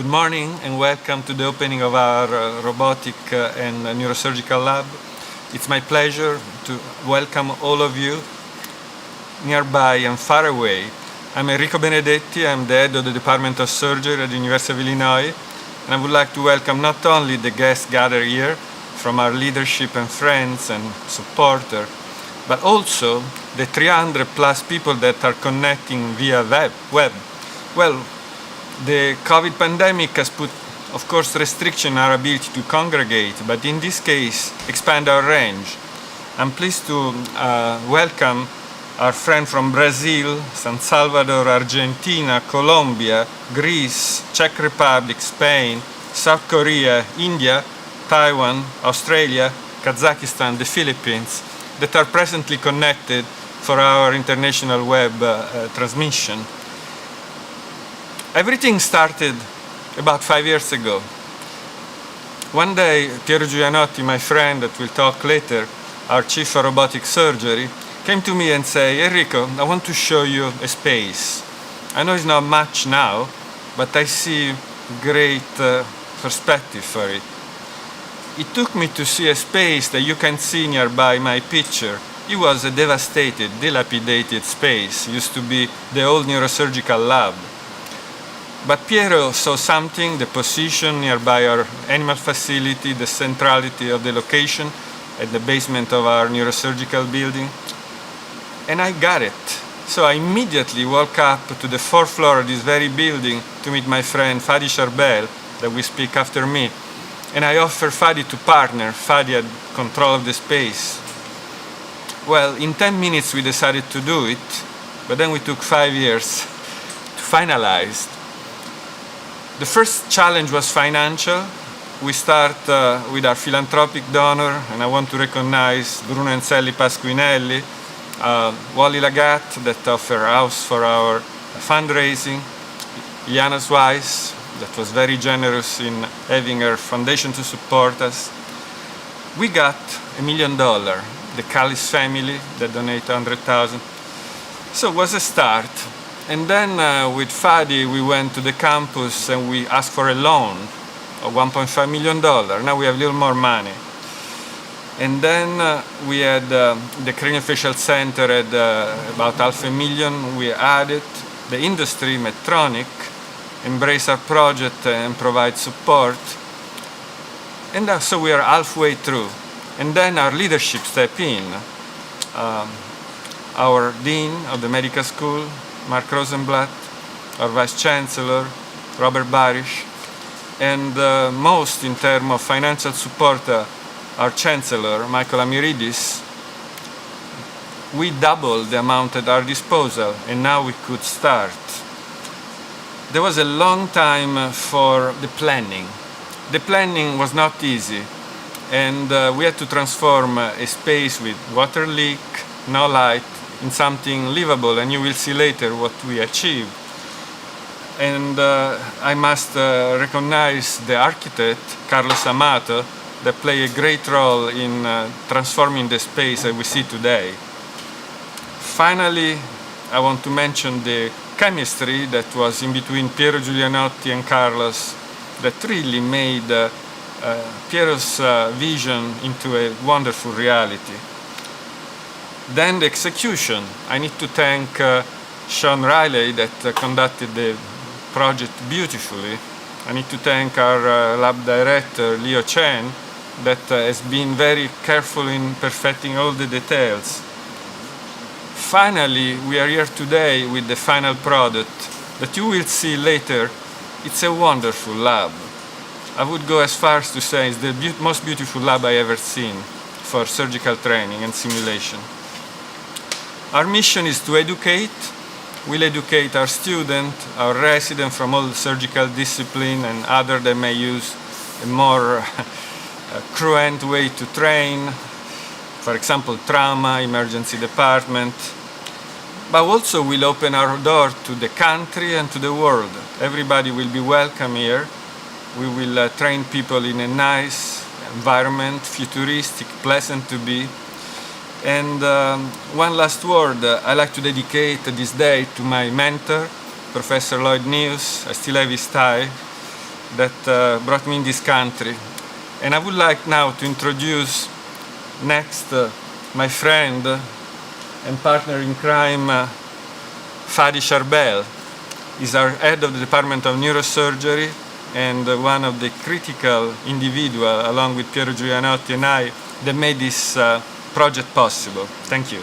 Good morning and welcome to the opening of our robotic and neurosurgical lab. It's my pleasure to welcome all of you nearby and far away. I'm Enrico Benedetti, I'm the head of the Department of Surgery at the University of Illinois, and I would like to welcome not only the guests gathered here from our leadership and friends and supporters, but also the 300 plus people that are connecting via web. Well, the COVID pandemic has put, of course, restriction on our ability to congregate, but in this case, expand our range. I'm pleased to welcome our friend from Brazil, San Salvador, Argentina, Colombia, Greece, Czech Republic, Spain, South Korea, India, Taiwan, Australia, Kazakhstan, the Philippines, that are presently connected for our international web transmission. Everything started about 5 years ago. One day, Piero Giulianotti, my friend that we'll talk later, our chief of robotic surgery, came to me and said, Enrico, I want to show you a space. I know it's not much now, but I see great perspective for it. It took me to see a space that you can see nearby my picture. It was a devastated, dilapidated space. It used to be the old neurosurgical lab. But Piero saw something, the position nearby our animal facility, the centrality of the location at the basement of our neurosurgical building, and I got it. So I immediately walked up to the 4th floor of this very building to meet my friend Fadi Charbel, that will speak after me, and I offered Fadi to partner. Fadi had control of the space. Well, in 10 minutes we decided to do it, but then we took 5 years to finalize. The first challenge was financial. We start with our philanthropic donor, and I want to recognize Bruno Enzelli Pasquinelli, Wally Lagat, that offered a house for our fundraising, Iana Weiss, that was very generous in having her foundation to support us. We got $1 million, the Callis family that donated 100,000. So it was a start. And then with Fadi, we went to the campus and we asked for a loan of $1.5 million. Now we have a little more money. And then we had the Craniofacial Center at about $500,000. We added the industry, Medtronic, embrace our project and provide support. And so we are halfway through. And then our leadership stepped in. Our dean of the medical school, Mark Rosenblatt, our Vice Chancellor, Robert Barish, and most in terms of financial support, our Chancellor, Michael Amiridis. We doubled the amount at our disposal, and now we could start. There was a long time for the planning. The planning was not easy, and we had to transform a space with water leak, no light, in something livable, and you will see later what we achieved. And I must recognize the architect, Carlos Amato, that played a great role in transforming the space that we see today. Finally, I want to mention the chemistry that was in between Piero Giulianotti and Carlos that really made Piero's vision into a wonderful reality. Then the execution. I need to thank Sean Riley that conducted the project beautifully. I need to thank our lab director, Leo Chen, that has been very careful in perfecting all the details. Finally, we are here today with the final product that you will see later. It's a wonderful lab. I would go as far as to say it's the most beautiful lab I ever seen for surgical training and simulation. Our mission is to educate. We'll educate our student, our resident from all surgical discipline and other that may use a more cruent way to train. For example, trauma, emergency department. But also we'll open our door to the country and to the world. Everybody will be welcome here. We will train people in a nice environment, futuristic, pleasant to be. And one last word, I'd like to dedicate this day to my mentor, Professor Lloyd News. I still have his tie. that brought me in this country. And I would like now to introduce next my friend and partner in crime, Fadi Charbel. He's our head of the Department of Neurosurgery and one of the critical individuals, along with Piero Giulianotti and I, that made this project possible. Thank you.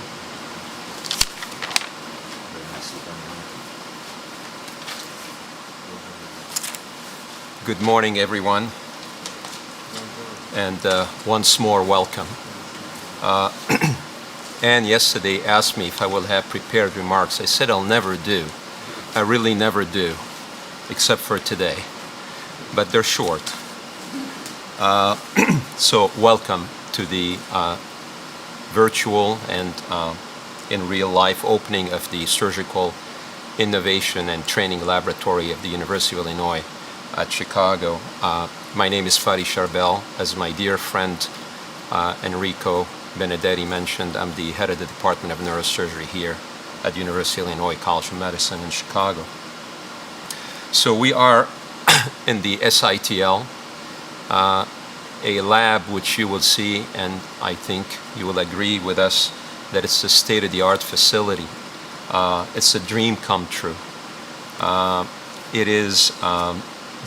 Good morning, everyone, and once more, welcome. Anne yesterday asked me if I will have prepared remarks. I said I'll never do. I really never do, except for today. But they're short. So welcome to the virtual and in real life opening of the Surgical Innovation and Training Laboratory of the University of Illinois at Chicago. My name is Fadi Charbel. As my dear friend Enrico Benedetti mentioned, I'm the head of the Department of Neurosurgery here at the University of Illinois College of Medicine in Chicago. So we are in the SITL, a lab which you will see, and I think you will agree with us that it's a state-of-the-art facility. It's a dream come true. It is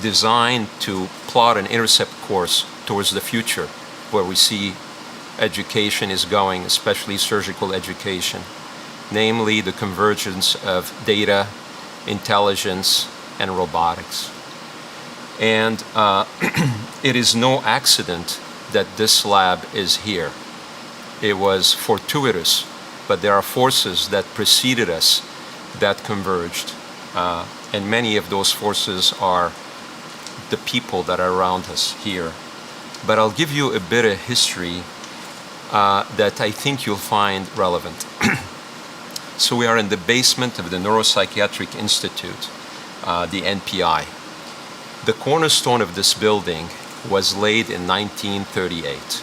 designed to plot an intercept course towards the future, where we see education is going, especially surgical education, namely the convergence of data, intelligence, and robotics. And it is no accident that this lab is here. It was fortuitous, but there are forces that preceded us that converged. And many of those forces are the people that are around us here. But I'll give you a bit of history that I think you'll find relevant. So we are in the basement of the Neuropsychiatric Institute, the NPI. The cornerstone of this building was laid in 1938.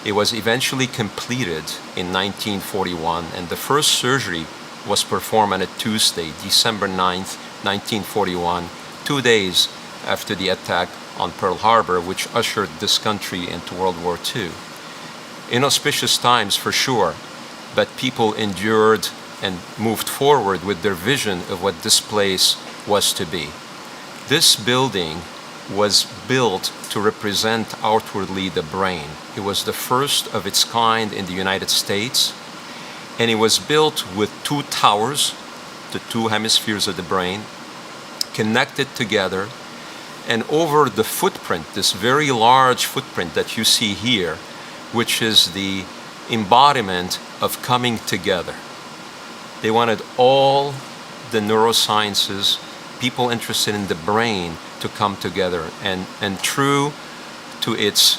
It was eventually completed in 1941, and the first surgery was performed on a Tuesday, December 9th, 1941, 2 days after the attack on Pearl Harbor, which ushered this country into World War II. Inauspicious times for sure, but people endured and moved forward with their vision of what this place was to be. This building was built to represent outwardly the brain. It was the first of its kind in the United States, and it was built with 2 towers, the 2 hemispheres of the brain, connected together, and over the footprint, this very large footprint that you see here, which is the embodiment of coming together. They wanted all the neurosciences, people interested in the brain, to come together. And true to its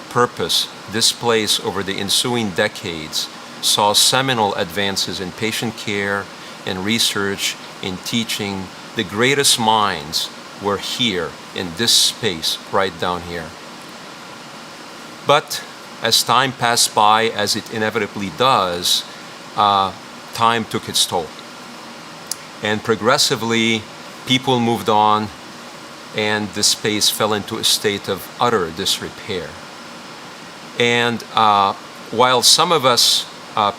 purpose, this place over the ensuing decades saw seminal advances in patient care, in research, in teaching. The greatest minds were here in this space right down here. But as time passed by, as it inevitably does, time took its toll. And progressively, people moved on, and the space fell into a state of utter disrepair. And while some of us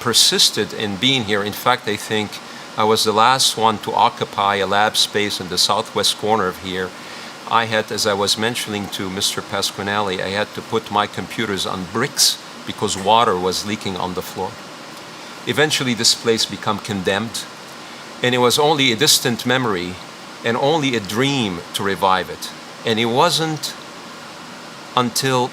persisted in being here, in fact, I think I was the last one to occupy a lab space in the southwest corner of here. I had, as I was mentioning to Mr. Pasquinelli, I had to put my computers on bricks because water was leaking on the floor. Eventually, this place became condemned, and it was only a distant memory and only a dream to revive it. And it wasn't until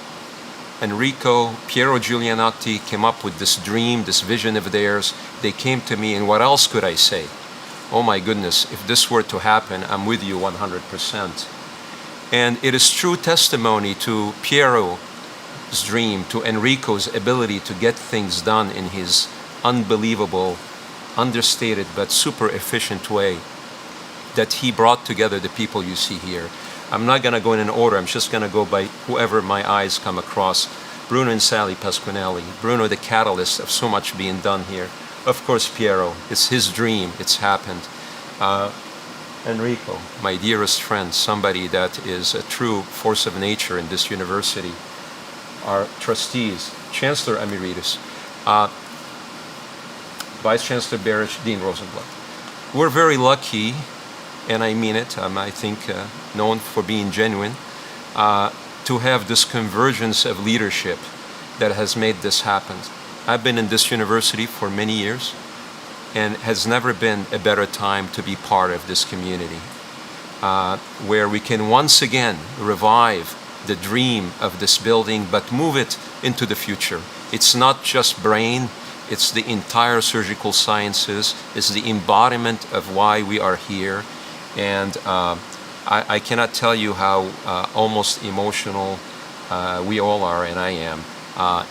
Enrico, Piero Giulianotti came up with this dream, this vision of theirs. They came to me, and what else could I say? Oh my goodness, if this were to happen, I'm with you 100%. And it is true testimony to Piero's dream, to Enrico's ability to get things done in his unbelievable, understated, but super efficient way, that he brought together the people you see here. I'm not going to go in an order. I'm just going to go by whoever my eyes come across. Bruno and Sally Pasquinelli. Bruno, the catalyst of so much being done here. Of course, Piero. It's his dream. It's happened. Enrico, my dearest friend, somebody that is a true force of nature in this university, our trustees, Chancellor Emeritus, Vice Chancellor Berish, Dean Rosenblatt. We're very lucky, and I mean it, I think known for being genuine, to have this convergence of leadership that has made this happen. I've been in this university for many years, and has never been a better time to be part of this community, where we can once again revive the dream of this building, but move it into the future. It's not just brain, it's the entire surgical sciences, it's the embodiment of why we are here. And I cannot tell you how almost emotional we all are, and I am,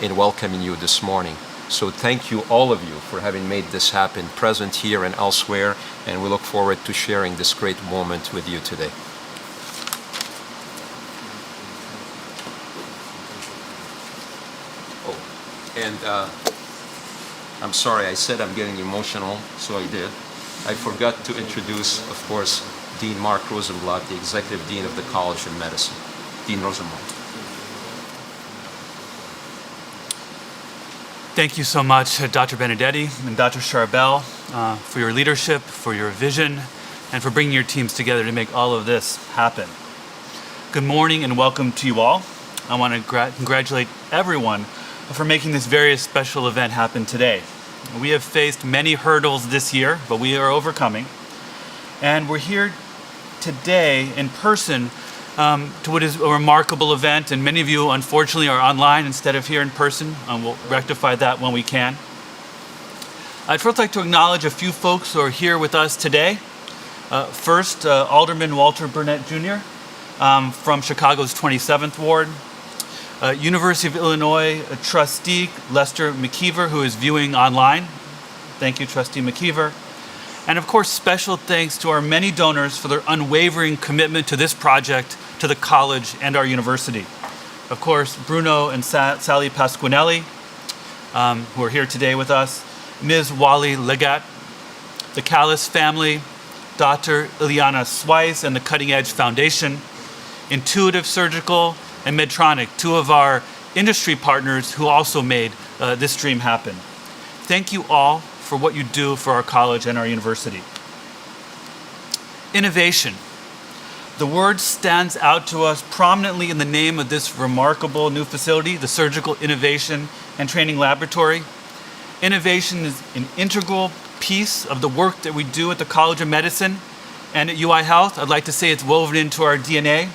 in welcoming you this morning. So thank you, all of you, for having made this happen, present here and elsewhere, and we look forward to sharing this great moment with you today. Oh, and I'm sorry, I said I'm getting emotional, so I did. I forgot to introduce, of course, Dean Mark Rosenblatt, the Executive Dean of the College of Medicine. Dean Rosenblatt. Thank you so much, Dr. Benedetti and Dr. Charbel, for your leadership, for your vision, and for bringing your teams together to make all of this happen. Good morning and welcome to you all. I want to congratulate everyone for making this very special event happen today. We have faced many hurdles this year, but we are overcoming. And we're here today in person to what is a remarkable event, and many of you unfortunately are online instead of here in person. We'll rectify that when we can. I'd first like to acknowledge a few folks who are here with us today. First, Alderman Walter Burnett Jr. From Chicago's 27th Ward. University of Illinois trustee Lester McKeever, who is viewing online. Thank you, Trustee McKeever. And of course, special thanks to our many donors for their unwavering commitment to this project, to the college and our university. Of course, Bruno and Sally Pasquinelli, who are here today with us, Ms. Wally Legat, the Callis family, Dr. Ileana Swice and the Cutting Edge Foundation, Intuitive Surgical, and Medtronic, two of our industry partners who also made this dream happen. Thank you all for what you do for our college and our university. Innovation. The word stands out to us prominently in the name of this remarkable new facility, the Surgical Innovation and Training Laboratory. Innovation is an integral piece of the work that we do at the College of Medicine and at UI Health. I'd like to say it's woven into our DNA.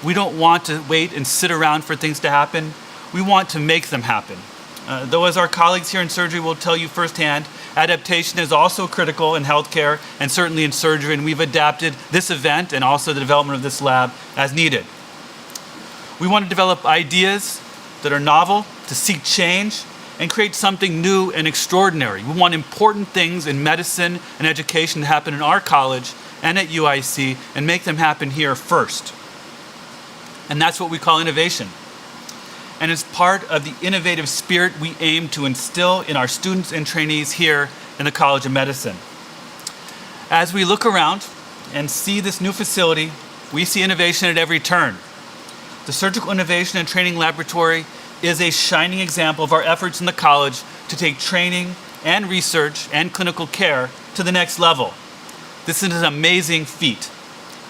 We don't want to wait and sit around for things to happen. We want to make them happen. Though as our colleagues here in surgery will tell you firsthand, adaptation is also critical in healthcare and certainly in surgery, and we've adapted this event and also the development of this lab as needed. We want to develop ideas that are novel, to seek change, and create something new and extraordinary. We want important things in medicine and education to happen in our college and at UIC and make them happen here first. And that's what we call innovation. And as part of the innovative spirit we aim to instill in our students and trainees here in the College of Medicine. As we look around and see this new facility, we see innovation at every turn. The Surgical Innovation and Training Laboratory is a shining example of our efforts in the college to take training and research and clinical care to the next level. This is an amazing feat.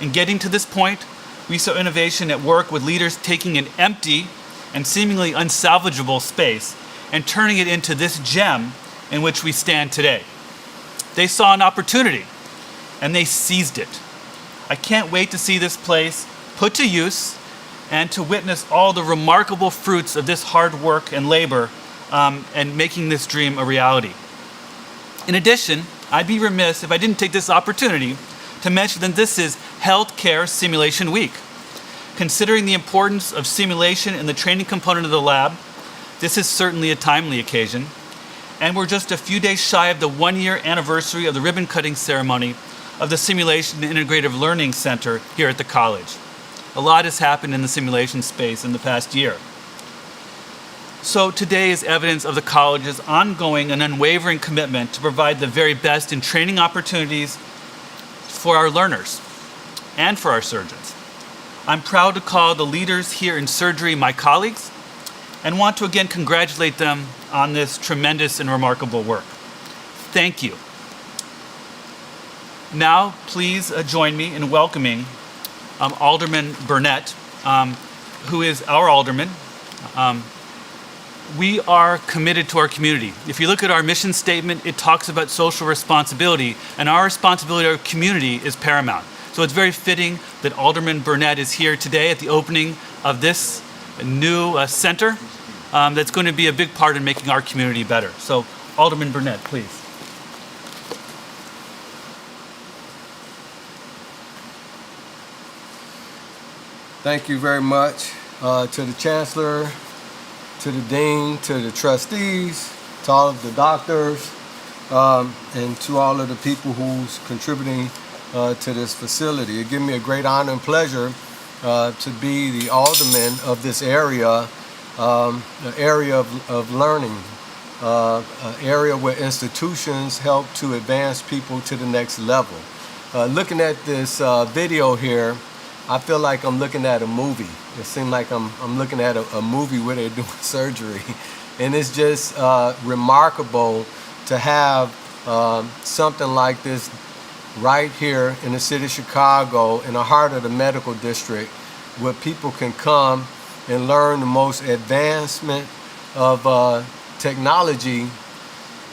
In getting to this point, we saw innovation at work with leaders taking an empty and seemingly unsalvageable space and turning it into this gem in which we stand today. They saw an opportunity and they seized it. I can't wait to see this place put to use and to witness all the remarkable fruits of this hard work and labor and making this dream a reality. In addition, I'd be remiss if I didn't take this opportunity to mention that this is Healthcare Simulation Week. Considering the importance of simulation in the training component of the lab, this is certainly a timely occasion. And we're just a few days shy of the 1-year anniversary of the ribbon cutting ceremony of the Simulation and Integrative Learning Center here at the college. A lot has happened in the simulation space in the past year. So today is evidence of the college's ongoing and unwavering commitment to provide the very best in training opportunities for our learners and for our surgeons. I'm proud to call the leaders here in surgery my colleagues and want to again congratulate them on this tremendous and remarkable work. Thank you. Now, please join me in welcoming Alderman Burnett, who is our alderman. We are committed to our community. If you look at our mission statement, it talks about social responsibility, and our responsibility to our community is paramount. So it's very fitting that Alderman Burnett is here today at the opening of this new center that's going to be a big part in making our community better. So, Alderman Burnett, please. Thank you very much to the Chancellor, to the Dean, to the trustees, to all of the doctors, and to all of the people who's contributing to this facility. It gives me a great honor and pleasure to be the alderman of this area, an area of learning, an area where institutions help to advance people to the next level. Looking at this video here, I feel like I'm looking at a movie. It seems like I'm looking at a movie where they're doing surgery. And it's just remarkable to have something like this right here in the city of Chicago, in the heart of the medical district, where people can come and learn the most advancement of technology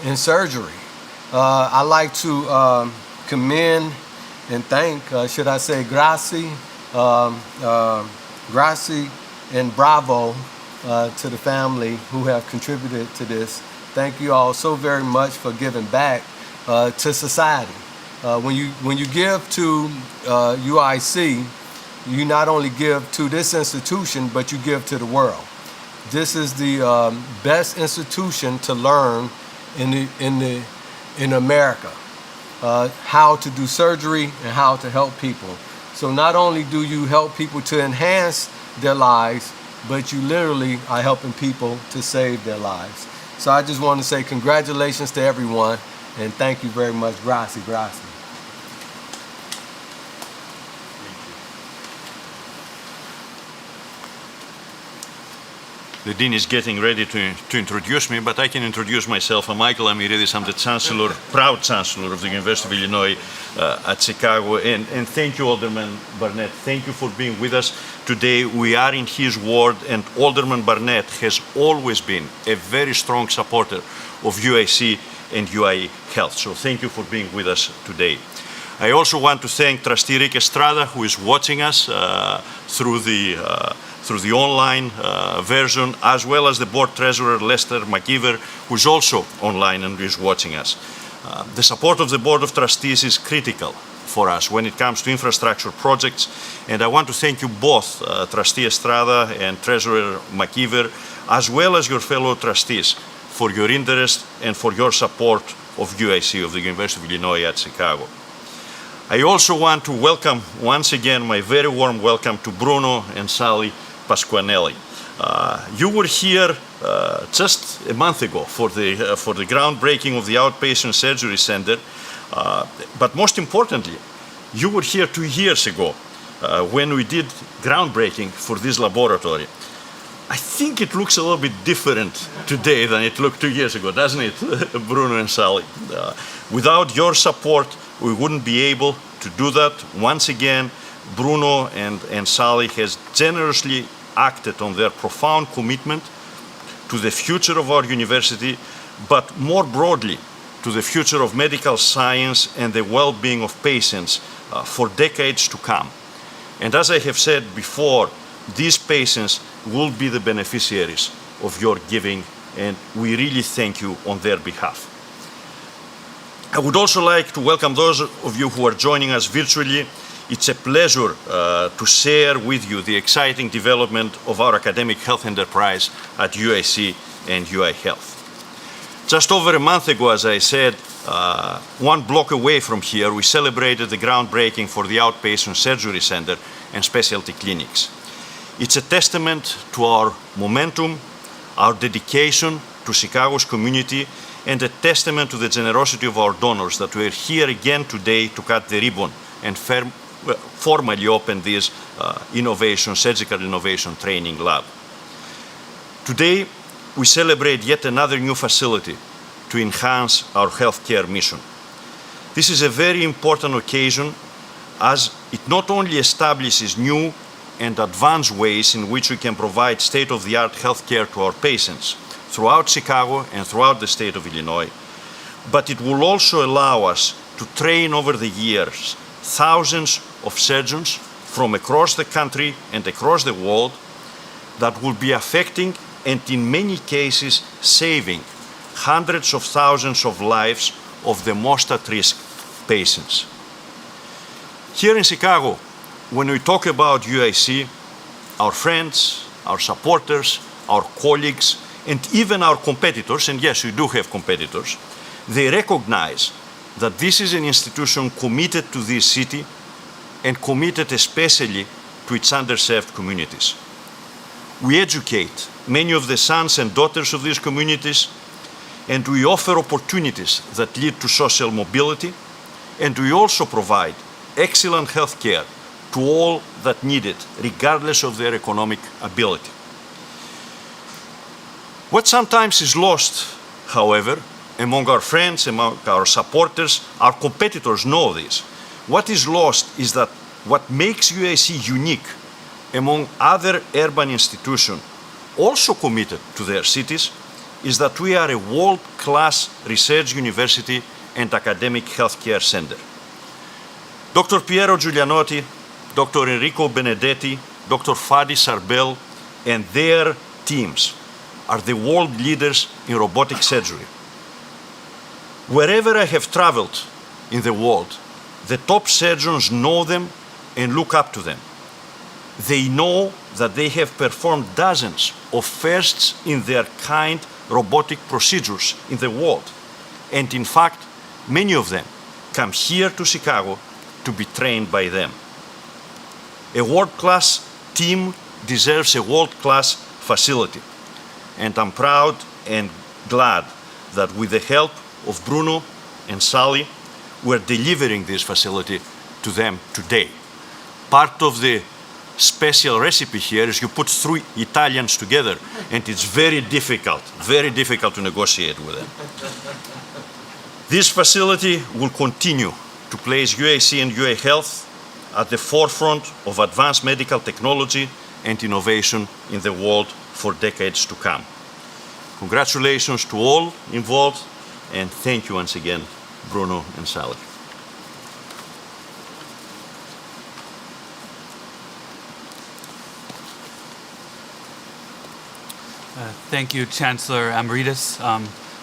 in surgery. I like to commend and thank, should I say, grazie and bravo to the family who have contributed to this. Thank you all so very much for giving back to society. When you give to UIC, you not only give to this institution, but you give to the world. This is the best institution to learn in America, how to do surgery and how to help people. So not only do you help people to enhance their lives, but you literally are helping people to save their lives. So I just want to say congratulations to everyone and thank you very much. Grazie, grazie. The Dean is getting ready to introduce me, but I can introduce myself. I'm Michael Amiridis. I'm the Chancellor, proud Chancellor of the University of Illinois at Chicago. And thank you, Alderman Barnett. Thank you for being with us today. We are in his ward, and Alderman Barnett has always been a very strong supporter of UIC and UI Health. So thank you for being with us today. I also want to thank Trustee Rick Estrada, who is watching us through the online version, as well as the Board Treasurer, Lester McKeever, who is also online and is watching us. The support of the Board of Trustees is critical for us when it comes to infrastructure projects, and I want to thank you both, Trustee Estrada and Treasurer McKeever, as well as your fellow trustees, for your interest and for your support of UIC, of the University of Illinois at Chicago. I also want to welcome, once again, my very warm welcome to Bruno and Sally Pasquanelli. You were here just a month ago for the groundbreaking of the outpatient surgery center, but most importantly, you were here 2 years ago when we did groundbreaking for this laboratory. I think it looks a little bit different today than it looked 2 years ago, doesn't it, Bruno and Sally? Without your support, we wouldn't be able to do that. Once again, Bruno and Sally has generously acted on their profound commitment to the future of our university, but more broadly, to the future of medical science and the well-being of patients for decades to come. And as I have said before, these patients will be the beneficiaries of your giving, and we really thank you on their behalf. I would also like to welcome those of you who are joining us virtually. It's a pleasure to share with you the exciting development of our academic health enterprise at UIC and UI Health. Just over a month ago, as I said, 1 block away from here, we celebrated the groundbreaking for the outpatient surgery center and specialty clinics. It's a testament to our momentum, our dedication to Chicago's community, and a testament to the generosity of our donors that we're here again today to cut the ribbon and formally opened this surgical innovation training lab. Today, we celebrate yet another new facility to enhance our healthcare mission. This is a very important occasion as it not only establishes new and advanced ways in which we can provide state-of-the-art healthcare to our patients throughout Chicago and throughout the state of Illinois, but it will also allow us to train over the years thousands of surgeons from across the country and across the world that will be affecting and in many cases saving hundreds of thousands of lives of the most at risk patients. Here in Chicago, when we talk about UIC, our friends, our supporters, our colleagues, and even our competitors, and yes, we do have competitors, they recognize that this is an institution committed to this city and committed especially to its underserved communities. We educate many of the sons and daughters of these communities, and we offer opportunities that lead to social mobility, and we also provide excellent health care to all that need it, regardless of their economic ability. What sometimes is lost, however, among our friends, among our supporters, our competitors know this. What is lost is that what makes UIC unique among other urban institutions also committed to their cities is that we are a world-class research university and academic healthcare center. Dr. Piero Giulianotti, Dr. Enrico Benedetti, Dr. Fadi Sarbel, and their teams are the world leaders in robotic surgery. Wherever I have traveled in the world, the top surgeons know them and look up to them. They know that they have performed dozens of firsts in their kind robotic procedures in the world. And in fact, many of them come here to Chicago to be trained by them. A world-class team deserves a world-class facility. And I'm proud and glad that with the help of Bruno and Sally, we're delivering this facility to them today. Part of the special recipe here is you put 3 Italians together, and it's very difficult to negotiate with them. This facility will continue to place UIC and UI Health at the forefront of advanced medical technology and innovation in the world for decades to come. Congratulations to all involved, and thank you once again, Bruno and Sally. Thank you, Chancellor Emeritus.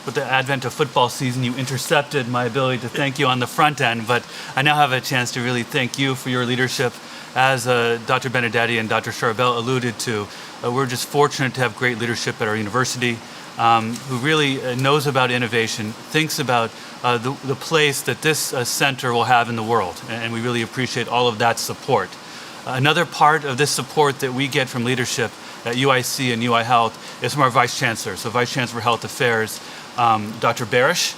With the advent of football season, you intercepted my ability to thank you on the front end, but I now have a chance to really thank you for your leadership. As Dr. Benedetti and Dr. Charbel alluded to, we're just fortunate to have great leadership at our university who really knows about innovation, thinks about the place that this center will have in the world, and we really appreciate all of that support. Another part of this support that we get from leadership at UIC and UI Health is from our Vice Chancellor. So Vice Chancellor for Health Affairs, Dr. Barish,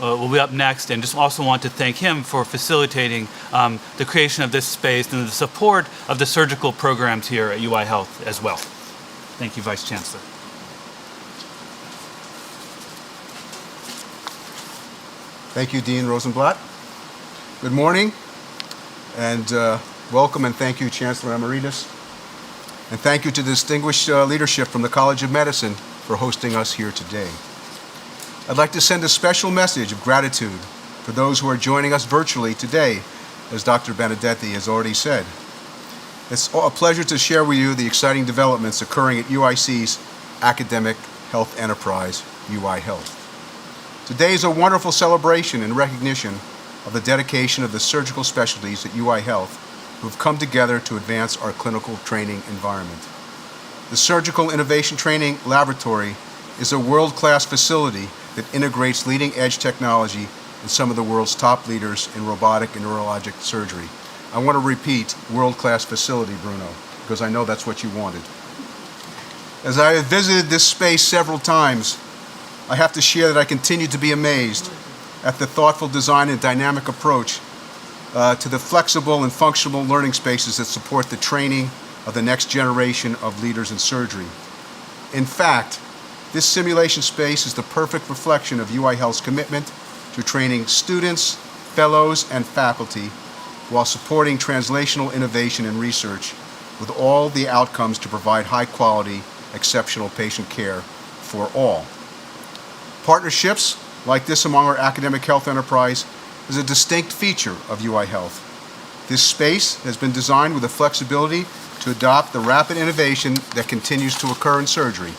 will be up next, and just also want to thank him for facilitating the creation of this space and the support of the surgical programs here at UI Health as well. Thank you, Vice Chancellor. Thank you, Dean Rosenblatt. Good morning, and welcome, and thank you, Chancellor Emeritus. And thank you to the distinguished leadership from the College of Medicine for hosting us here today. I'd like to send a special message of gratitude for those who are joining us virtually today, as Dr. Benedetti has already said. It's a pleasure to share with you the exciting developments occurring at UIC's academic health enterprise, UI Health. Today is a wonderful celebration and recognition of the dedication of the surgical specialties at UI Health who have come together to advance our clinical training environment. The Surgical Innovation Training Laboratory is a world-class facility that integrates leading-edge technology and some of the world's top leaders in robotic and neurologic surgery. I want to repeat, world-class facility, Bruno, because I know that's what you wanted. As I have visited this space several times, I have to share that I continue to be amazed at the thoughtful design and dynamic approach to the flexible and functional learning spaces that support the training of the next generation of leaders in surgery. In fact, this simulation space is the perfect reflection of UI Health's commitment to training students, fellows, and faculty while supporting translational innovation and research with all the outcomes to provide high-quality, exceptional patient care for all. Partnerships like this among our academic health enterprise is a distinct feature of UI Health. This space has been designed with the flexibility to adopt the rapid innovation that continues to occur in surgery,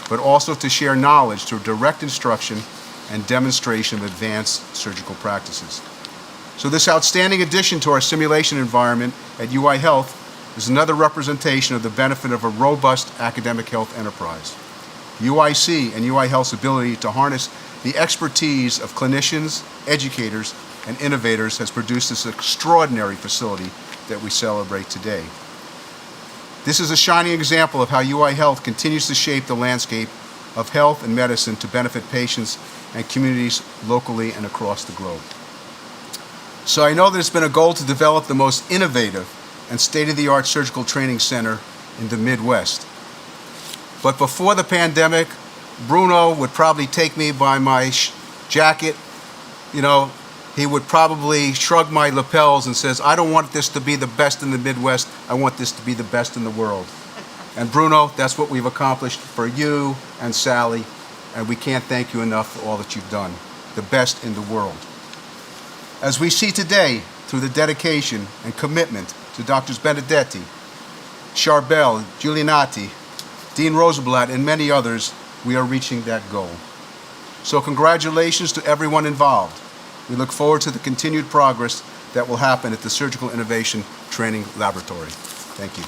but also to share knowledge through direct instruction and demonstration of advanced surgical practices. So this outstanding addition to our simulation environment at UI Health is another representation of the benefit of a robust academic health enterprise. UIC and UI Health's ability to harness the expertise of clinicians, educators, and innovators has produced this extraordinary facility that we celebrate today. This is a shining example of how UI Health continues to shape the landscape of health and medicine to benefit patients and communities locally and across the globe. So I know that it's been a goal to develop the most innovative and state-of-the-art surgical training center in the Midwest. But before the pandemic, Bruno would probably take me by my jacket. You know, he would probably shrug my lapels and says, I don't want this to be the best in the Midwest, I want this to be the best in the world. And Bruno, that's what we've accomplished for you and Sally, and we can't thank you enough for all that you've done. The best in the world. As we see today, through the dedication and commitment to Drs. Benedetti, Charbel, Giulianati, Dean Rosenblatt, and many others, we are reaching that goal. So congratulations to everyone involved. We look forward to the continued progress that will happen at the Surgical Innovation Training Laboratory. Thank you.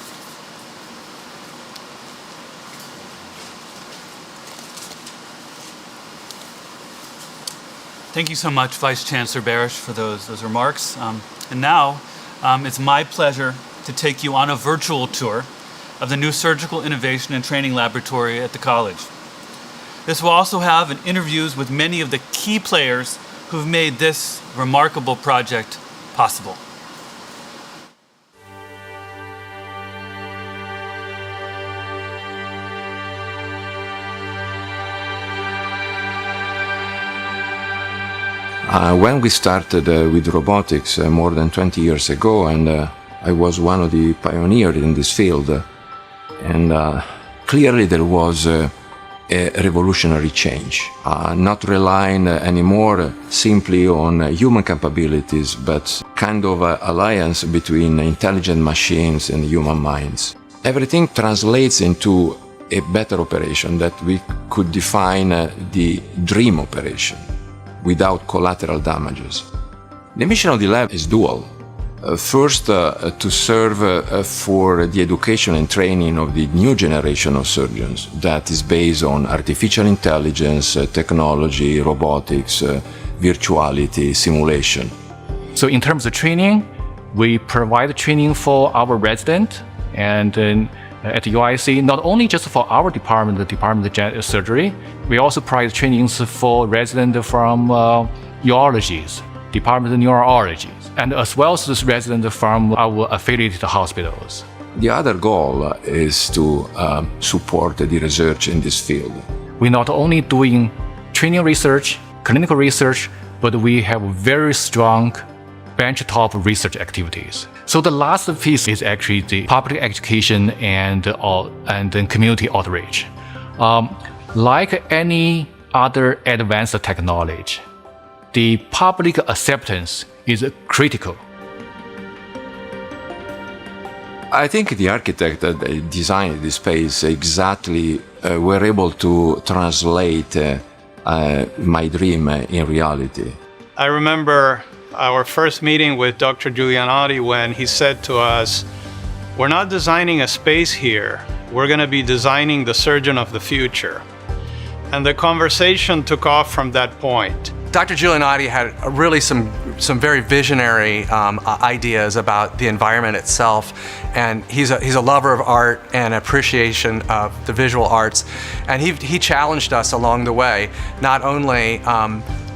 Thank you so much, Vice Chancellor Barish, for those remarks. And now, it's my pleasure to take you on a virtual tour of the new Surgical Innovation and Training Laboratory at the college. This will also have interviews with many of the key players who've made this remarkable project possible. When we started with robotics more than 20 years ago, and I was one of the pioneers in this field, and clearly there was a revolutionary change, not relying anymore simply on human capabilities, but kind of an alliance between intelligent machines and human minds. Everything translates into a better operation that we could define the dream operation, without collateral damages. The mission of the lab is dual. First, to serve for the education and training of the new generation of surgeons that is based on artificial intelligence, technology, robotics, virtuality, simulation. So in terms of training, we provide training for our resident and at the UIC, not only just for our department, the Department of Surgery, we also provide trainings for residents from urologies, Department of Neurology, and as well as residents from our affiliated hospitals. The other goal is to support the research in this field. We're not only doing training research, clinical research, but we have very strong benchtop research activities. So the last piece is actually the public education and then community outreach. Like any other advanced technology, the public acceptance is critical. I think the architect that designed this space exactly were able to translate my dream in reality. I remember our first meeting with Dr. Giulianati when he said to us, we're not designing a space here, we're going to be designing the surgeon of the future. And the conversation took off from that point. Dr. Giulianati had really some very visionary ideas about the environment itself, and he's a lover of art and appreciation of the visual arts, and he challenged us along the way, not only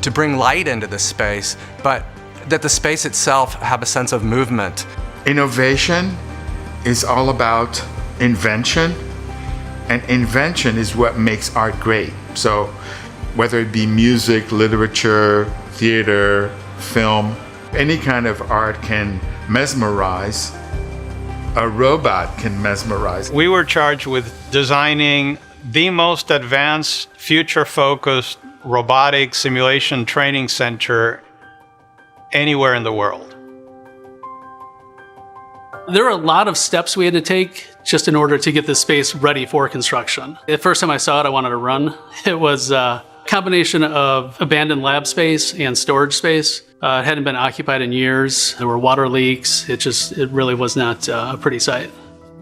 to bring light into this space, but that the space itself have a sense of movement. Innovation is all about invention, and invention is what makes art great. So whether it be music, literature, theater, film, any kind of art can mesmerize. A robot can mesmerize. We were charged with designing the most advanced, future-focused robotic simulation training center anywhere in the world. There were a lot of steps we had to take just in order to get this space ready for construction. The first time I saw it, I wanted to run. It was a combination of abandoned lab space and storage space. It hadn't been occupied in years. There were water leaks. It really was not a pretty sight.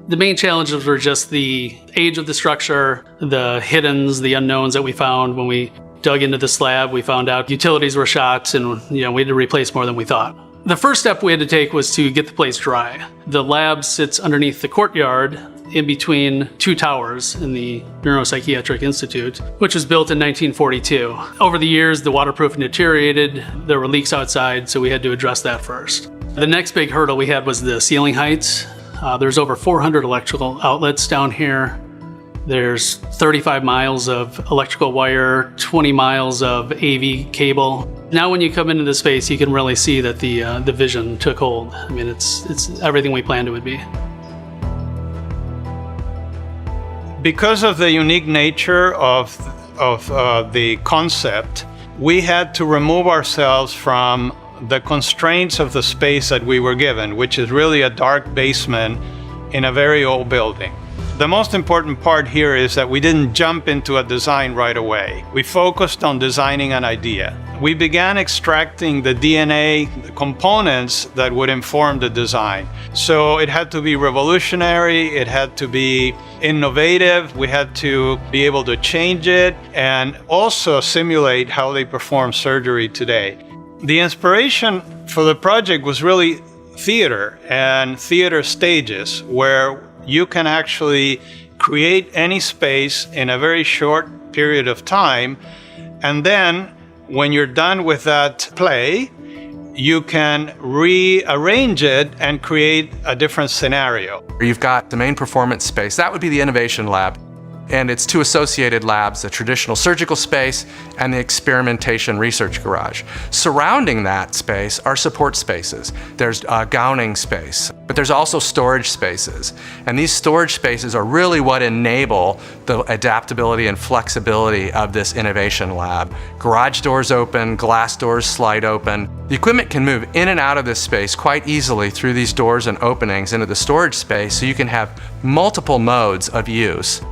The main challenges were just the age of the structure, the hiddens, the unknowns that we found when we dug into the slab. We found out utilities were shot, and we had to replace more than we thought. The first step we had to take was to get the place dry. The lab sits underneath the courtyard in between two towers in the Neuropsychiatric Institute, which was built in 1942. Over the years, the waterproofing deteriorated. There were leaks outside, so we had to address that first. The next big hurdle we had was the ceiling heights. There's over 400 electrical outlets down here. There's 35 miles of electrical wire, 20 miles of AV cable. Now when you come into the space, you can really see that the vision took hold. I mean, it's everything we planned it would be. Because of the unique nature of the concept, we had to remove ourselves from the constraints of the space that we were given, which is really a dark basement in a very old building. The most important part here is that we didn't jump into a design right away. We focused on designing an idea. We began extracting the DNA, the components that would inform the design. So it had to be revolutionary, it had to be innovative, we had to be able to change it and also simulate how they perform surgery today. The inspiration for the project was really theater and theater stages, where you can actually create any space in a very short period of time, and then when you're done with that play, you can rearrange it and create a different scenario. You've got the main performance space. That would be the innovation lab. And its two associated labs, the traditional surgical space and the experimentation research garage. Surrounding that space are support spaces. There's a gowning space, but there's also storage spaces. And these storage spaces are really what enable the adaptability and flexibility of this innovation lab. Garage doors open, glass doors slide open. The equipment can move in and out of this space quite easily through these doors and openings into the storage space, so you can have multiple modes of use.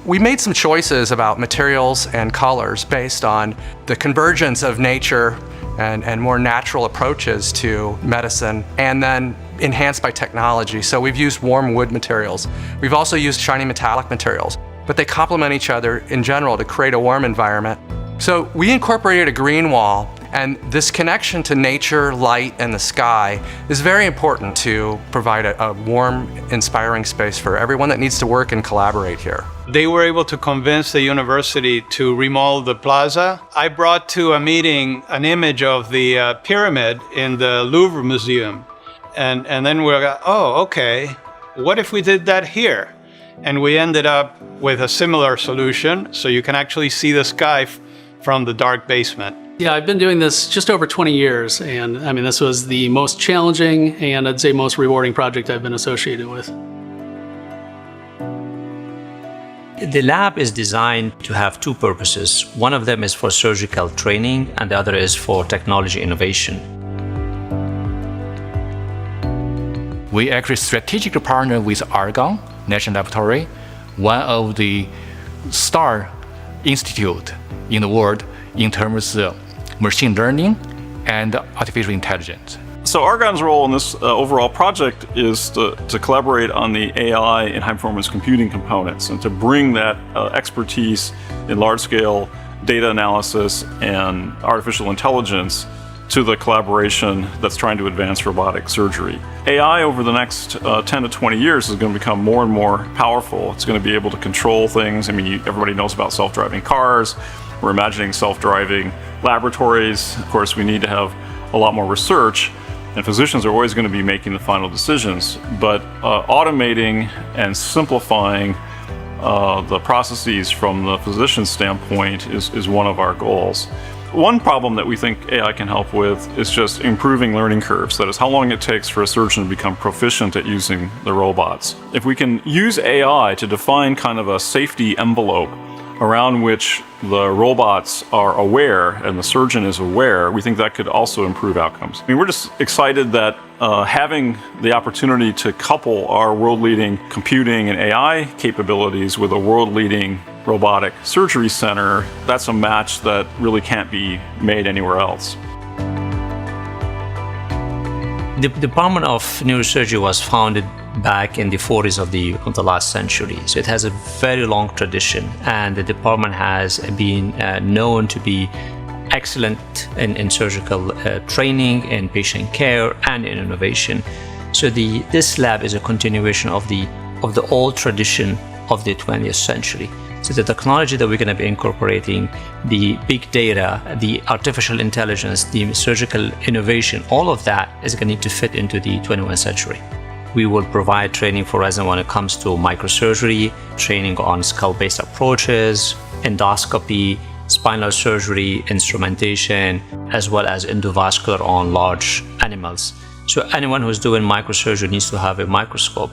We made some choices about materials and colors based on the convergence of nature and more natural approaches to medicine, and then enhanced by technology. So we've used warm wood materials. We've also used shiny metallic materials, but they complement each other in general to create a warm environment. So we incorporated a green wall, and this connection to nature, light, and the sky is very important to provide a warm, inspiring space for everyone that needs to work and collaborate here. They were able to convince the university to remodel the plaza. I brought to a meeting an image of the pyramid in the Louvre Museum. And then we're like, oh, okay, what if we did that here? And we ended up with a similar solution, so you can actually see the sky from the dark basement. Yeah, I've been doing this just over 20 years, and I mean, this was the most challenging and I'd say most rewarding project I've been associated with. The lab is designed to have two purposes. One of them is for surgical training, and the other is for technology innovation. We actually strategically partner with Argonne National Laboratory, one of the star institute in the world in terms of machine learning and artificial intelligence. So Argonne's role in this overall project is to collaborate on the AI and high-performance computing components, and to bring that expertise in large-scale data analysis and artificial intelligence to the collaboration that's trying to advance robotic surgery. AI over the next 10 to 20 years is going to become more and more powerful. It's going to be able to control things. I mean, everybody knows about self-driving cars. We're imagining self-driving laboratories. Of course, we need to have a lot more research, and physicians are always going to be making the final decisions. But automating and simplifying the processes from the physician's standpoint is one of our goals. One problem that we think AI can help with is just improving learning curves. That is, how long it takes for a surgeon to become proficient at using the robots. If we can use AI to define kind of a safety envelope around which the robots are aware and the surgeon is aware, we think that could also improve outcomes. I mean, we're just excited that having the opportunity to couple our world-leading computing and AI capabilities with a world-leading robotic surgery center, that's a match that really can't be made anywhere else. The Department of Neurosurgery was founded back in the 40s of the last century. So it has a very long tradition, and the department has been known to be excellent in surgical training, in patient care, and in innovation. So this lab is a continuation of the old tradition of the 20th century. So the technology that we're going to be incorporating, the big data, the artificial intelligence, the surgical innovation, all of that is going to need to fit into the 21st century. We will provide training for residents when it comes to microsurgery, training on skull-based approaches, endoscopy, spinal surgery, instrumentation, as well as endovascular on large animals. So anyone who's doing microsurgery needs to have a microscope.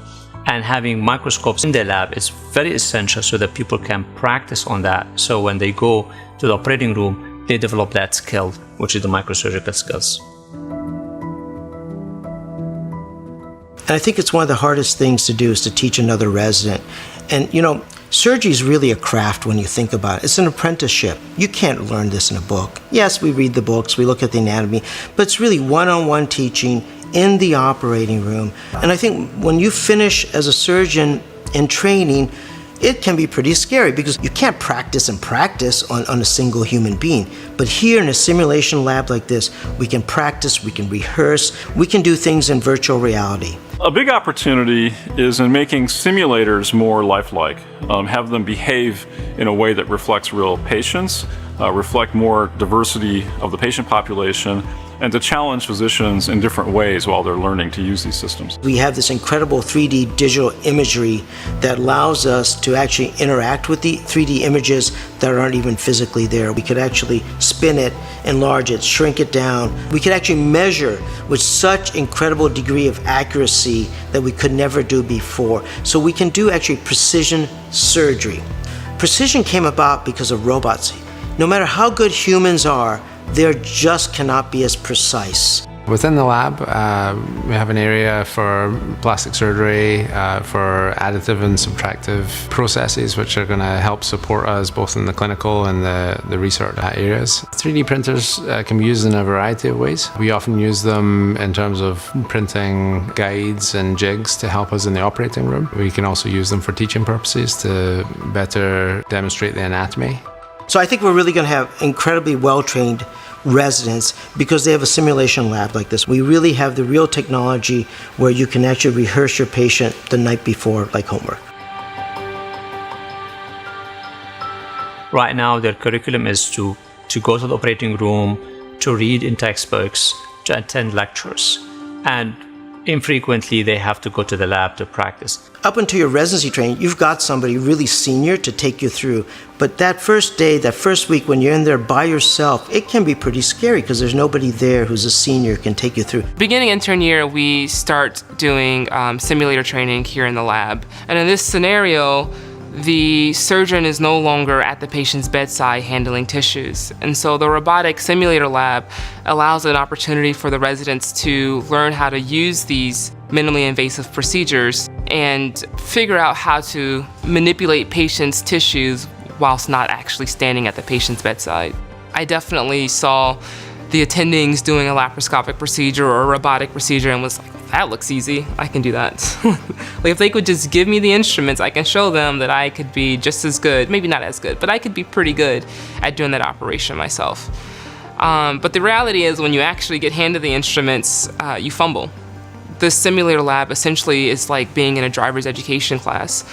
And having microscopes in the lab is very essential so that people can practice on that. So when they go to the operating room, they develop that skill, which is the microsurgical skills. And I think it's one of the hardest things to do is to teach another resident. And you know, surgery is really a craft when you think about it. It's an apprenticeship. You can't learn this in a book. Yes, we read the books, we look at the anatomy, but it's really one-on-one teaching in the operating room. And I think when you finish as a surgeon in training, it can be pretty scary because you can't practice on a single human being. But here in a simulation lab like this, we can practice, we can rehearse, we can do things in virtual reality. A big opportunity is in making simulators more lifelike, have them behave in a way that reflects real patients, reflect more diversity of the patient population, and to challenge physicians in different ways while they're learning to use these systems. We have this incredible 3D digital imagery that allows us to actually interact with the 3D images that aren't even physically there. We could actually spin it, enlarge it, shrink it down. We could actually measure with such incredible degree of accuracy that we could never do before. So we can do actually precision surgery. Precision came about because of robots. No matter how good humans are, they just cannot be as precise. Within the lab, we have an area for plastic surgery, for additive and subtractive processes, which are going to help support us both in the clinical and the research areas. 3D printers can be used in a variety of ways. We often use them in terms of printing guides and jigs to help us in the operating room. We can also use them for teaching purposes to better demonstrate the anatomy. So I think we're really going to have incredibly well-trained residents because they have a simulation lab like this. We really have the real technology where you can actually rehearse your patient the night before, like homework. Right now, their curriculum is to go to the operating room, to read in textbooks, to attend lectures, and infrequently they have to go to the lab to practice. Up until your residency training, you've got somebody really senior to take you through. But that first day, that first week when you're in there by yourself, it can be pretty scary because there's nobody there who's a senior can take you through. Beginning intern year, we start doing simulator training here in the lab. And in this scenario, the surgeon is no longer at the patient's bedside handling tissues. And so the robotic simulator lab allows an opportunity for the residents to learn how to use these minimally invasive procedures and figure out how to manipulate patients' tissues whilst not actually standing at the patient's bedside. I definitely saw the attendings doing a laparoscopic procedure or a robotic procedure and was like, that looks easy, I can do that. Like if they could just give me the instruments, I can show them that I could be just as good, maybe not as good, but I could be pretty good at doing that operation myself. But the reality is when you actually get handed the instruments, you fumble The simulator lab essentially is like being in a driver's education class.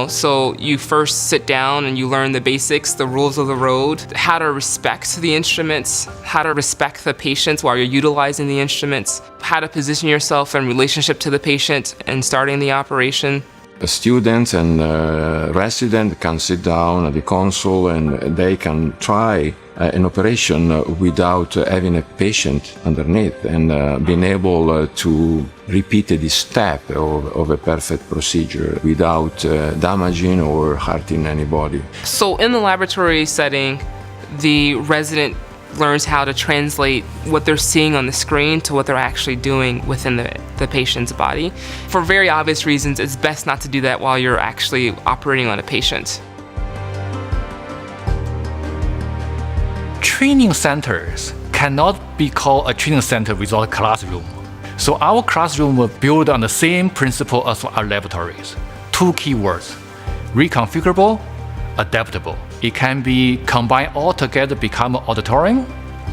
So you first sit down and you learn the basics, the rules of the road, how to respect the instruments, how to respect the patients while you're utilizing the instruments, how to position yourself in relationship to the patient and starting the operation. Students and residents can sit down at the console and they can try an operation without having a patient underneath and being able to repeat the step of a perfect procedure without damaging or hurting anybody. So in the laboratory setting, the resident learns how to translate what they're seeing on the screen to what they're actually doing within the patient's body. For very obvious reasons, it's best not to do that while you're actually operating on a patient. Training centers cannot be called a training center without a classroom. So our classroom was built on the same principle as our laboratories. 2 key words: reconfigurable, adaptable. It can be combined all together, become an auditorium,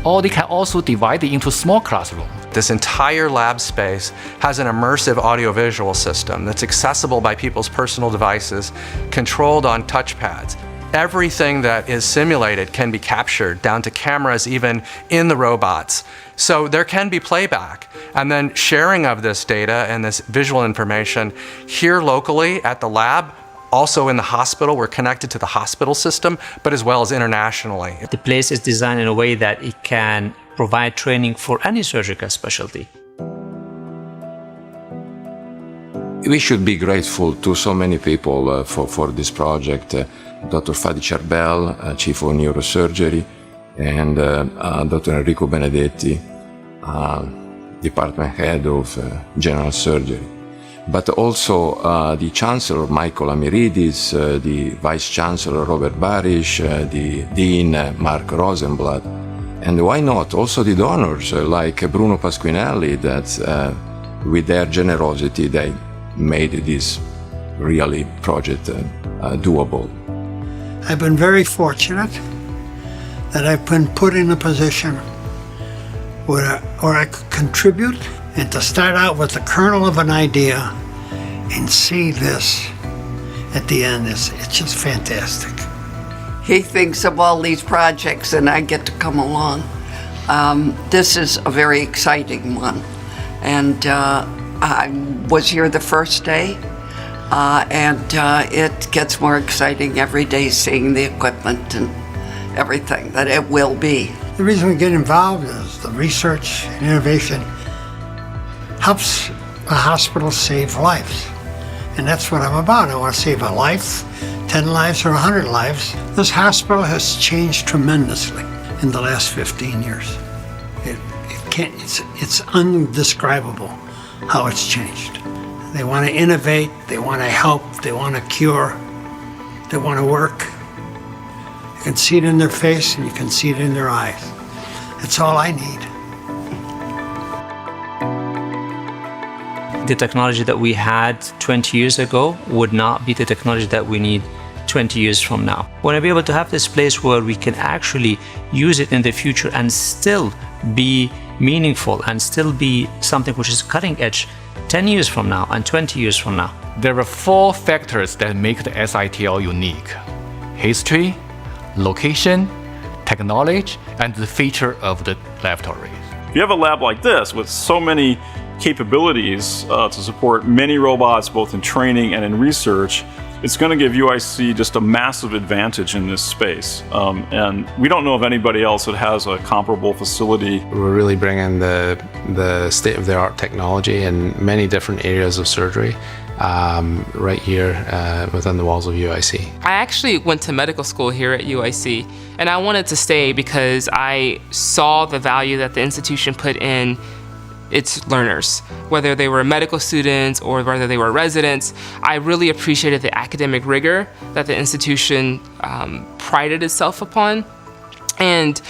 or they can also divide it into small classrooms. This entire lab space has an immersive audiovisual system that's accessible by people's personal devices, controlled on touchpads. Everything that is simulated can be captured down to cameras even in the robots. So there can be playback and then sharing of this data and this visual information here locally at the lab. Also in the hospital, we're connected to the hospital system, but as well as internationally. The place is designed in a way that it can provide training for any surgical specialty. We should be grateful to so many people for this project. Dr. Fadi Charbel, Chief of Neurosurgery, and Dr. Enrico Benedetti, Department Head of General Surgery. But also the Chancellor Michael Amiridis, the Vice Chancellor Robert Barish, the Dean Mark Rosenblatt, and why not also the donors like Bruno Pasquinelli that with their generosity they made this really project doable. I've been very fortunate that I've been put in a position where I could contribute, and to start out with the kernel of an idea and see this at the end, it's just fantastic. He thinks of all these projects and I get to come along. This is a very exciting one. And I was here the first day, and it gets more exciting every day seeing the equipment and everything that it will be. The reason we get involved is the research and innovation helps a hospital save lives. And that's what I'm about. I want to save a life, 10 lives or 100 lives. This hospital has changed tremendously in the last 15 years. It's undescribable how it's changed. They want to innovate, they want to help, they want to cure, they want to work. You can see it in their face and you can see it in their eyes. That's all I need. The technology that we had 20 years ago would not be the technology that we need 20 years from now. We want to be able to have this place where we can actually use it in the future and still be meaningful and still be something which is cutting edge 10 years from now and 20 years from now. There are 4 factors that make the SITL unique: history, location, technology, and the feature of the laboratories. You have a lab like this with so many capabilities to support many robots, both in training and in research. It's going to give UIC just a massive advantage in this space. And we don't know of anybody else that has a comparable facility. We're really bringing the state-of-the-art technology in many different areas of surgery right here within the walls of UIC. I actually went to medical school here at UIC, and I wanted to stay because I saw the value that the institution put in its learners, whether they were medical students or whether they were residents. I really appreciated the academic rigor that the institution prided itself upon. And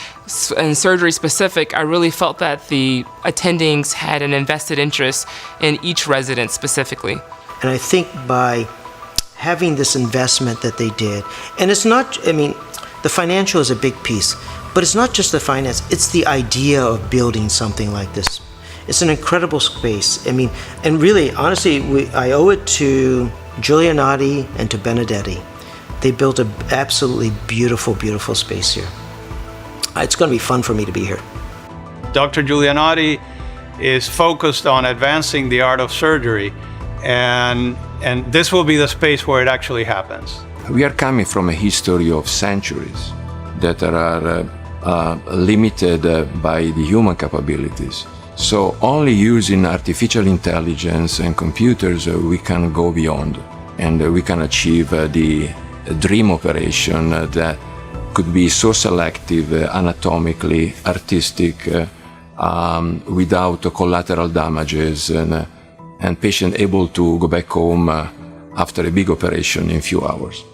in surgery specific, I really felt that the attendings had an invested interest in each resident specifically. And I think by having this investment that they did, and it's not, I mean, the financial is a big piece, but it's not just the finance, it's the idea of building something like this. It's an incredible space. I mean, and really, honestly, I owe it to Giulianotti and to Benedetti. They built an absolutely beautiful, beautiful space here. It's going to be fun for me to be here. Dr. Giulianotti is focused on advancing the art of surgery, and this will be the space where it actually happens. We are coming from a history of centuries that are limited by the human capabilities. So only using artificial intelligence and computers we can go beyond, and we can achieve the dream operation that could be so selective, anatomically, artistic, without collateral damages, and patient able to go back home after a big operation in a few hours.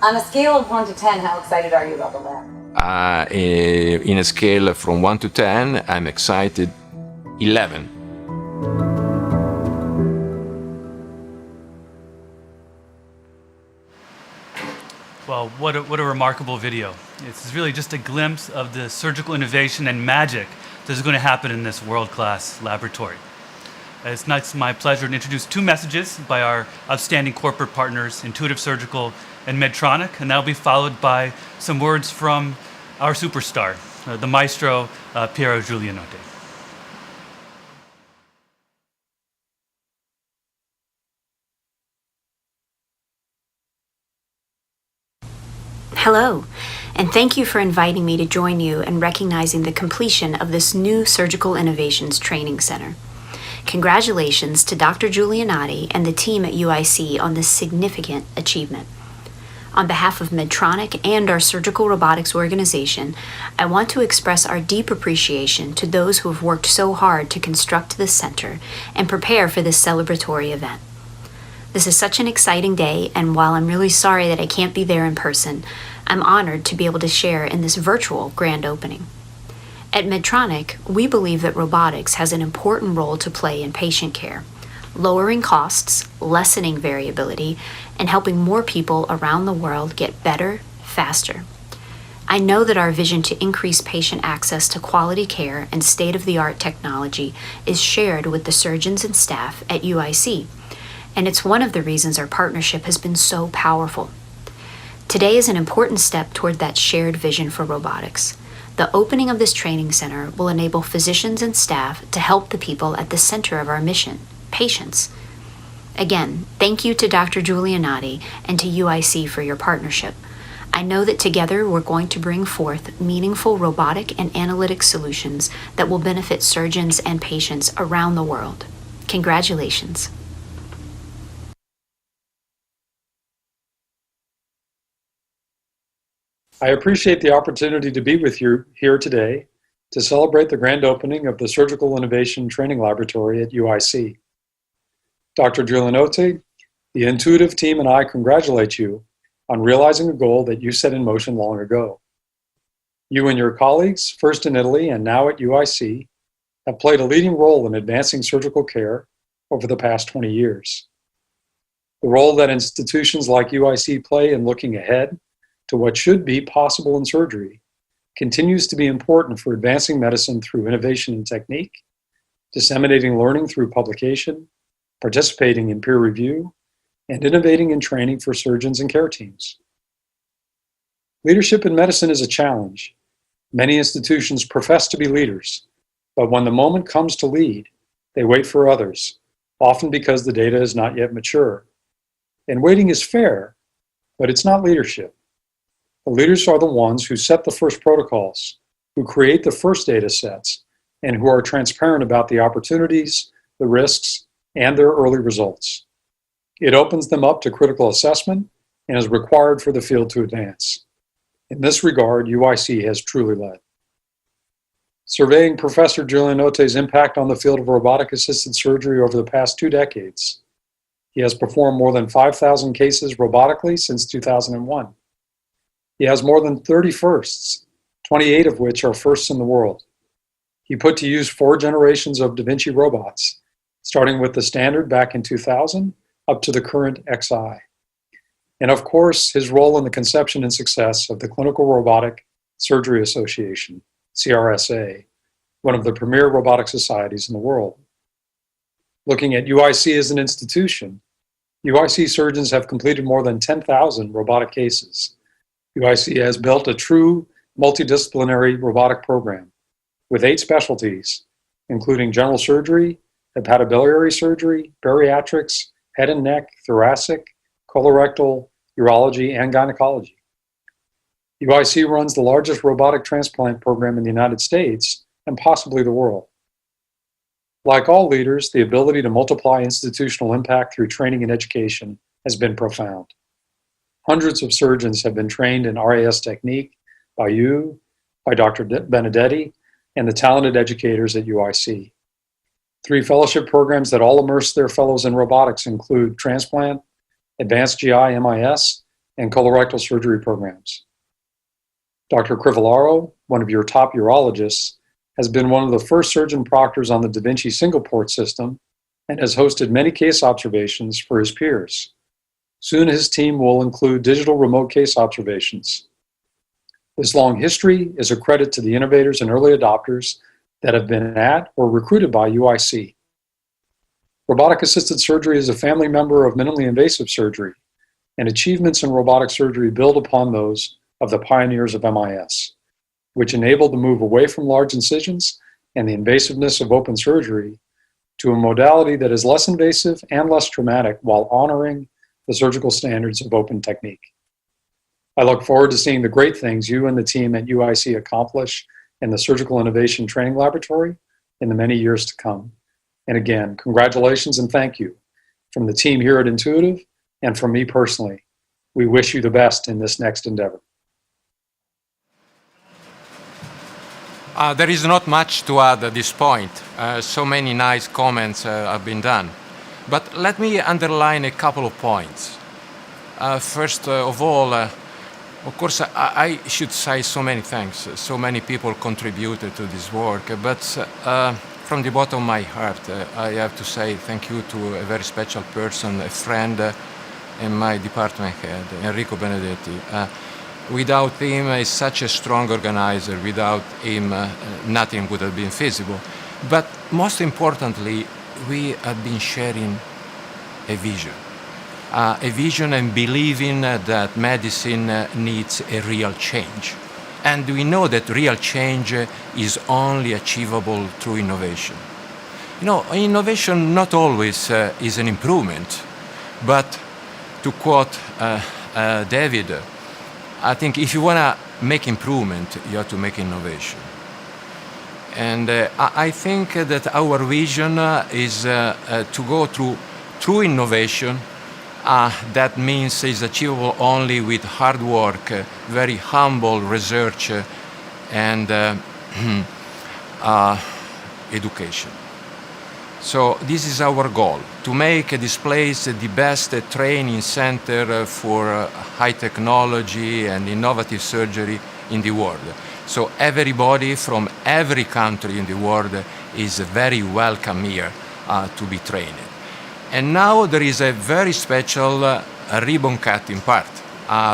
On a scale of 1 to 10, how excited are you about the lab? In a scale from 1 to 10, I'm excited. 11. Well, what a remarkable video. It's really just a glimpse of the surgical innovation and magic that is going to happen in this world-class laboratory. It's my pleasure to introduce two messages by our outstanding corporate partners, Intuitive Surgical and Medtronic, and that'll be followed by some words from our superstar, the maestro Piero Giulianotti. Hello, and thank you for inviting me to join you in recognizing the completion of this new Surgical Innovations Training Center. Congratulations to Dr. Giulianotti and the team at UIC on this significant achievement. On behalf of Medtronic and our surgical robotics organization, I want to express our deep appreciation to those who have worked so hard to construct this center and prepare for this celebratory event. This is such an exciting day, and while I'm really sorry that I can't be there in person, I'm honored to be able to share in this virtual grand opening. At Medtronic, we believe that robotics has an important role to play in patient care, lowering costs, lessening variability, and helping more people around the world get better, faster. I know that our vision to increase patient access to quality care and state-of-the-art technology is shared with the surgeons and staff at UIC, and it's one of the reasons our partnership has been so powerful. Today is an important step toward that shared vision for robotics. The opening of this training center will enable physicians and staff to help the people at the center of our mission, patients. Again, thank you to Dr. Giulianotti and to UIC for your partnership. I know that together we're going to bring forth meaningful robotic and analytic solutions that will benefit surgeons and patients around the world. Congratulations. I appreciate the opportunity to be with you here today to celebrate the grand opening of the Surgical Innovation Training Laboratory at UIC. Dr. Giulianotti, the Intuitive team and I congratulate you on realizing a goal that you set in motion long ago. You and your colleagues, first in Italy and now at UIC, have played a leading role in advancing surgical care over the past 20 years. The role that institutions like UIC play in looking ahead to what should be possible in surgery continues to be important for advancing medicine through innovation and technique, disseminating learning through publication, participating in peer review, and innovating in training for surgeons and care teams. Leadership in medicine is a challenge. Many institutions profess to be leaders, but when the moment comes to lead, they wait for others, often because the data is not yet mature. And waiting is fair, but it's not leadership. The leaders are the ones who set the first protocols, who create the first data sets, and who are transparent about the opportunities, the risks, and their early results. It opens them up to critical assessment and is required for the field to advance. In this regard, UIC has truly led. Surveying Professor Giulianotti's impact on the field of robotic-assisted surgery over the past 2 decades, he has performed more than 5,000 cases robotically since 2001. He has more than 30 firsts, 28 of which are firsts in the world. He put to use 4 generations of Da Vinci robots, starting with the standard back in 2000 up to the current XI. And of course, his role in the conception and success of the Clinical Robotic Surgery Association, CRSA, one of the premier robotic societies in the world. Looking at UIC as an institution, UIC surgeons have completed more than 10,000 robotic cases. UIC has built a true multidisciplinary robotic program with 8 specialties, including general surgery, hepatobiliary surgery, bariatrics, head and neck, thoracic, colorectal, urology, and gynecology. UIC runs the largest robotic transplant program in the United States and possibly the world. Like all leaders, the ability to multiply institutional impact through training and education has been profound. Hundreds of surgeons have been trained in RAS technique by you, by Dr. Benedetti, and the talented educators at UIC. 3 fellowship programs that all immerse their fellows in robotics include transplant, advanced GI MIS, and colorectal surgery programs. Dr. Crivellaro, one of your top urologists, has been one of the first surgeon proctors on the Da Vinci single port system and has hosted many case observations for his peers. Soon his team will include digital remote case observations. This long history is a credit to the innovators and early adopters that have been at or recruited by UIC. Robotic-assisted surgery is a family member of minimally invasive surgery, and achievements in robotic surgery build upon those of the pioneers of MIS, which enabled the move away from large incisions and the invasiveness of open surgery to a modality that is less invasive and less traumatic while honoring the surgical standards of open technique. I look forward to seeing the great things you and the team at UIC accomplish in the Surgical Innovation Training Laboratory in the many years to come. And again, congratulations and thank you from the team here at Intuitive and from me personally. We wish you the best in this next endeavor. There is not much to add at this point. So many nice comments have been done. But let me underline a couple of points. First of all, of course, I should say so many thanks. So many people contributed to this work. But from the bottom of my heart, I have to say thank you to a very special person, a friend, and my department head, Enrico Benedetti. Without him, he's such a strong organizer. Without him, nothing would have been feasible. But most importantly, we have been sharing a vision and believing that medicine needs a real change. And we know that real change is only achievable through innovation. You know, innovation not always is an improvement, but to quote David, I think if you want to make improvement, you have to make innovation. And I think that our vision is to go through innovation. That means it's achievable only with hard work, very humble research, and education. So this is our goal, to make this place the best training center for high technology and innovative surgery in the world. So everybody from every country in the world is very welcome here to be trained. And now there is a very special ribbon cutting part,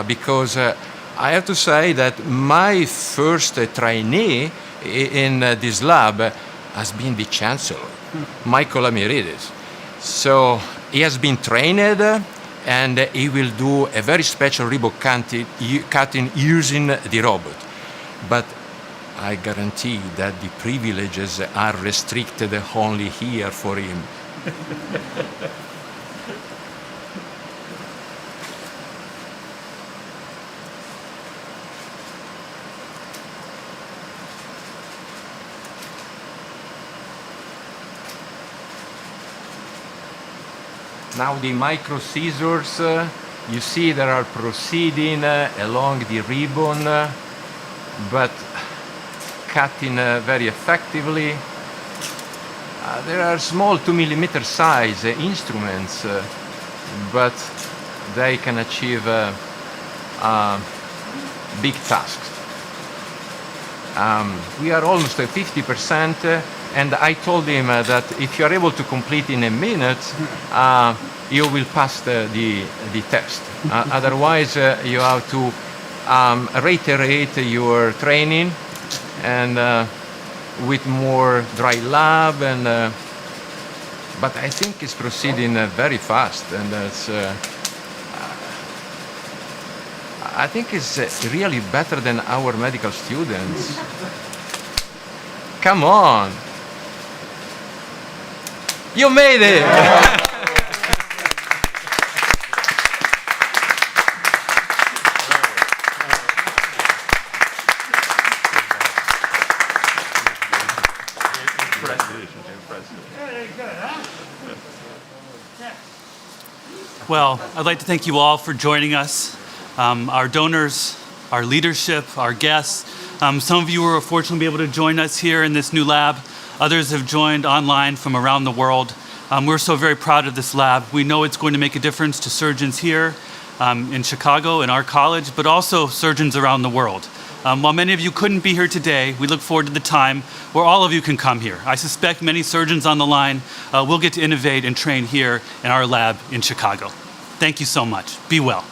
because I have to say that my first trainee in this lab has been the chancellor, Michael Amiridis. So he has been trained and he will do a very special ribbon cutting using the robot. But I guarantee that the privileges are restricted only here for him. Now the micro scissors, you see they are proceeding along the ribbon, but cutting very effectively. There are small 2 millimeter size instruments, but they can achieve big tasks. We are almost at 50%, and I told him that if you are able to complete in a minute, you will pass the test. Otherwise, you have to reiterate your training, and with more dry lab, and but I think it's proceeding very fast, and I think it's really better than our medical students. Come on, you made it. Well, I'd like to thank you all for joining us, our donors, our leadership, our guests. Some of you were fortunate to be able to join us here in this new lab. Others have joined online from around the world. We're so very proud of this lab. We know it's going to make a difference to surgeons here in Chicago, in our college, but also surgeons around the world. While many of you couldn't be here today, we look forward to the time where all of you can come here. I suspect many surgeons on the line will get to innovate and train here in our lab in Chicago. Thank you so much. Be well.